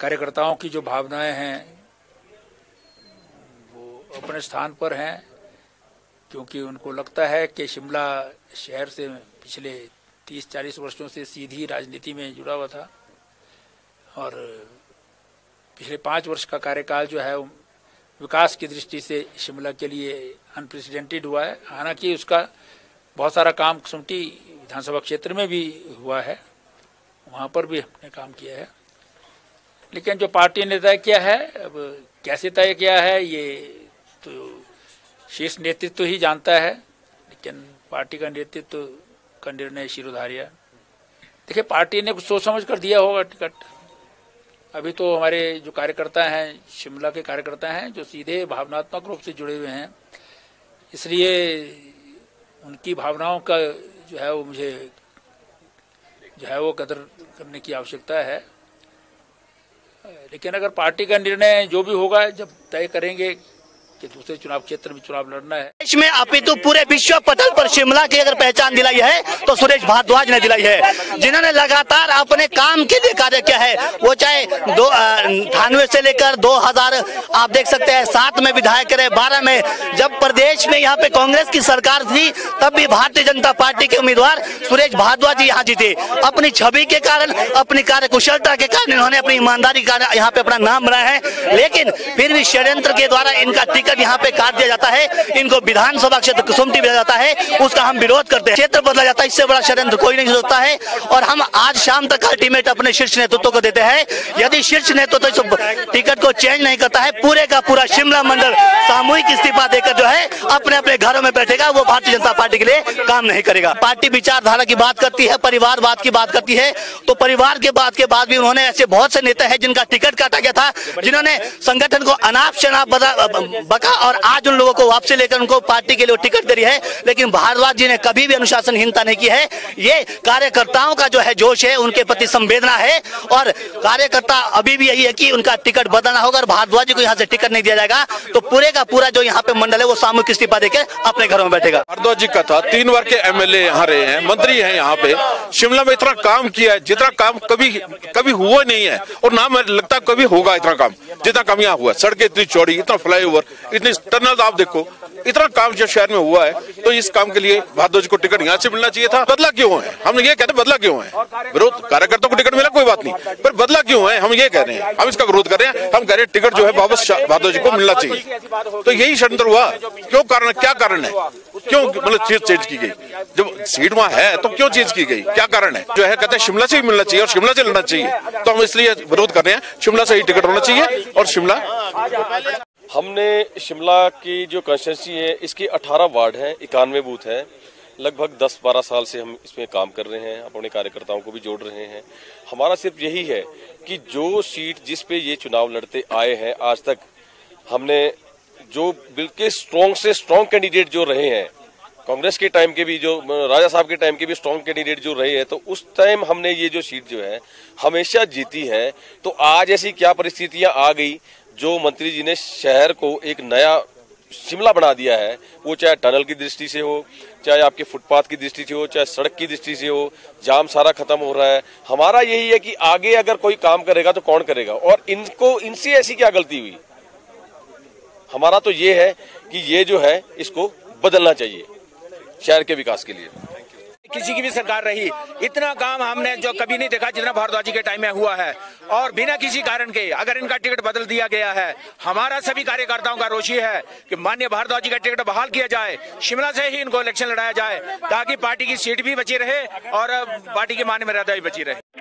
कार्यकर्ताओं की जो भावनाएं हैं वो अपने स्थान पर हैं, क्योंकि उनको लगता है कि शिमला शहर से पिछले 30-40 वर्षों से सीधी राजनीति में जुड़ा हुआ था और पिछले 5 वर्ष का कार्यकाल जो है विकास की दृष्टि से शिमला के लिए अनप्रेसिडेंटेड हुआ है। हालांकि उसका बहुत सारा काम कसुम्पटी विधानसभा क्षेत्र में भी हुआ है, वहाँ पर भी हमने काम किया है, लेकिन जो पार्टी ने तय किया है, अब कैसे तय किया है ये तो शीर्ष नेतृत्व ही जानता है, लेकिन पार्टी का नेतृत्व का निर्णय शिरोधार्य। देखिए, पार्टी ने कुछ सोच समझ कर दिया होगा टिकट। अभी तो हमारे जो कार्यकर्ता हैं, शिमला के कार्यकर्ता हैं, जो सीधे भावनात्मक रूप से जुड़े हुए हैं, इसलिए उनकी भावनाओं का जो है वो मुझे जो है वो कदर करने की आवश्यकता है। लेकिन अगर पार्टी का निर्णय जो भी होगा, जब तय करेंगे कि दूसरे चुनाव क्षेत्र में चुनाव लड़ना है देश में अपितु पूरे विश्व पटल पर शिमला की अगर पहचान दिलाई है तो सुरेश भारद्वाज ने दिलाई है, जिन्होंने लगातार अपने काम के लिए कार्य किया है। वो चाहे 98 से लेकर 2000 आप देख सकते हैं 7 में विधायक रहे, 12 में जब प्रदेश में यहाँ पे कांग्रेस की सरकार थी तब भी भारतीय जनता पार्टी के उम्मीदवार सुरेश भारद्वाज जी यहाँ जीते। अपनी छवि के कारण, अपनी कार्यकुशलता के कारण, इन्होंने अपनी ईमानदारी के कारण यहाँ पे अपना नाम बनाया है। लेकिन फिर भी षड्यंत्र के द्वारा इनका टिकट यहाँ पे काट दिया जाता है, इनको विधानसभा क्षेत्र कसुम्पटी भेजा जाता है, उसका हम विरोध करते हैं। क्षेत्र बदला जाता है, इससे बड़ा षड्यंत्र कोई नहीं सोचता है। और हम आज शाम तक अल्टीमेट अपने शीर्ष नेतृत्व को देते हैं, यदि शीर्ष नेतृत्व टिकट को चेंज नहीं करता है, पूरे का पूरा शिमला मंडल सामूहिक इस्तीफा देकर जो है अपने अपने घरों में बैठेगा, वो भारतीय जनता पार्टी के लिए काम नहीं करेगा। पार्टी विचारधारा की बात करती है, परिवारवाद की बात करती है, तो परिवार के बाद भी उन्होंने ऐसे बहुत से नेता है जिनका टिकट काटा गया था, जिन्होंने संगठन को अनाप शनाप बका और आज उन लोगों को वापसी लेकर उनको पार्टी के लिए टिकट दे रही है। लेकिन भारद्वाज जी ने कभी भी अनुशासनहीनता नहीं की है। ये कार्यकर्ताओं का जो है जोश है, उनके प्रति संवेदना है और कार्यकर्ता अभी भी यही है कि उनका टिकट बदलना होगा और भारद्वाज जी को यहाँ से टिकट नहीं दिया जाएगा तो पूरे का पूरा जो यहाँ पे मंडल है वो सामूहिक इस्तीफा देकर अपने घरों में बैठेगा। भारद्वाज जी का था, 3 बार के एमएलए यहाँ रहे हैं, मंत्री हैं यहाँ पे, शिमला में इतना काम किया है जितना काम कभी हुआ नहीं है और ना मुझे लगता कभी होगा इतना काम जितना काम यहाँ हुआ। सड़कें इतनी चौड़ी, इतना फ्लाईओवर, इतनी टनल, आप देखो इतना काम जो शहर में हुआ है, तो इस काम के लिए भारद्वाज को टिकट यहाँ से मिलना चाहिए था। बदला क्यों है, हम ये कहते हैं बदला क्यों है? विरोध कार्यकर्ताओं को टिकट मिला कोई बात नहीं, पर बदला क्यों है हम ये कह रहे हैं, हम इसका विरोध कर रहे हैं। हम कह रहे हैं टिकट जो है वापस भारद्वाज को मिलना चाहिए। तो यही षड्यंत्र हुआ। क्यों कारण, क्या कारण है, क्यों मतलब चीज चेंज की गई? जब सीट वहाँ है तो क्यों चेंज की गई, क्या कारण है? जो है कहते हैं शिमला से भी मिलना चाहिए और शिमला से लड़ना चाहिए, तो हम इसलिए विरोध कर रहे हैं। शिमला से ही टिकट होना चाहिए और शिमला। हमने शिमला की जो कॉन्स्टिट्यूंसी है इसके 18 वार्ड हैं, 91 बूथ हैं। लगभग 10-12 साल से हम इसमें काम कर रहे हैं, अपने कार्यकर्ताओं को भी जोड़ रहे हैं। हमारा सिर्फ यही है कि जो सीट जिस पे ये चुनाव लड़ते आए हैं आज तक, हमने जो बिल्कुल स्ट्रॉन्ग से स्ट्रॉन्ग कैंडिडेट जो रहे हैं, कांग्रेस के टाइम के भी, जो राजा साहब के टाइम के भी स्ट्रॉन्ग कैंडिडेट जो रहे हैं, तो उस टाइम हमने ये जो सीट जो है हमेशा जीती है। तो आज ऐसी क्या परिस्थितियां आ गई जो मंत्री जी ने शहर को एक नया शिमला बना दिया है, वो चाहे टनल की दृष्टि से हो, चाहे आपके फुटपाथ की दृष्टि से हो, चाहे सड़क की दृष्टि से हो, जाम सारा खत्म हो रहा है। हमारा यही है कि आगे अगर कोई काम करेगा तो कौन करेगा और इनसे ऐसी क्या गलती हुई? हमारा तो ये है कि ये जो है इसको बदलना चाहिए शहर के विकास के लिए। किसी की भी सरकार रही, इतना काम हमने जो कभी नहीं देखा जितना भारद्वाज जी के टाइम में हुआ है। और बिना किसी कारण के अगर इनका टिकट बदल दिया गया है, हमारा सभी कार्यकर्ताओं का रोष है कि माननीय भारद्वाज जी का टिकट बहाल किया जाए, शिमला से ही इनको इलेक्शन लड़ाया जाए ताकि पार्टी की सीट भी बची रहे और पार्टी की मान मर्यादा भी बची रहे।